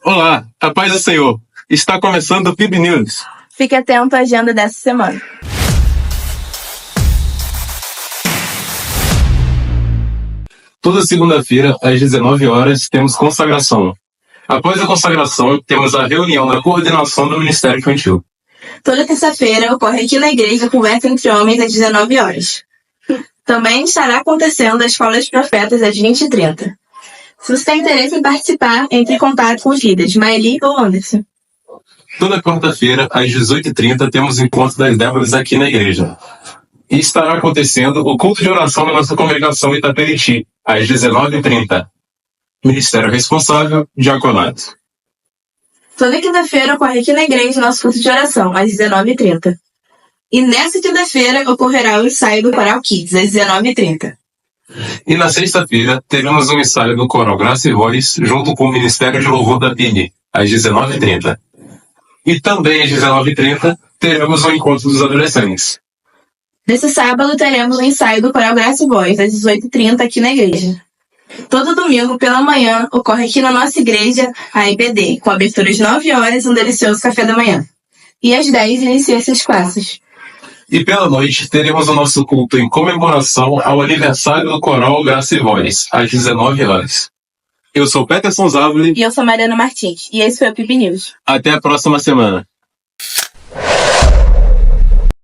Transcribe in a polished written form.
Olá, a paz do Senhor. Está começando o PIB News. Fique atento à agenda dessa semana. Toda segunda-feira, às 19 horas, temos consagração. Após a consagração, temos a reunião da coordenação do Ministério Infantil. Toda terça-feira ocorre aqui na igreja a conversa entre homens às 19 horas. Também estará acontecendo a Escola dos Profetas às 20h30. Se você tem interesse em participar, entre em contato com os líderes, Maeli ou Anderson. Toda quarta-feira, às 18h30, temos o encontro das Déboras aqui na igreja. E estará acontecendo o culto de oração na nossa congregação Itaperiti, às 19h30. Ministério responsável, diaconato. Toda quinta-feira ocorre aqui na igreja nosso culto de oração, às 19h30. E nessa quinta-feira ocorrerá o ensaio do Coral Kids, às 19h30. E na sexta-feira, teremos um ensaio do Coral Graça e Voz, junto com o Ministério de Louvor da PIB, às 19h30. E também às 19h30, teremos o encontro dos adolescentes. Nesse sábado teremos o ensaio do Coral Graça e Voz, às 18h30 aqui na igreja. Todo domingo pela manhã ocorre aqui na nossa igreja a EBD, com abertura às 9 horas, um delicioso café da manhã. E às 10 inicia-se as classes. E pela noite, teremos o nosso culto em comemoração ao aniversário do Coral Graça e Voz, às 19 horas. Eu sou Peterson Zavoli. E eu sou Mariana Martins. E esse foi o PIB News. Até a próxima semana.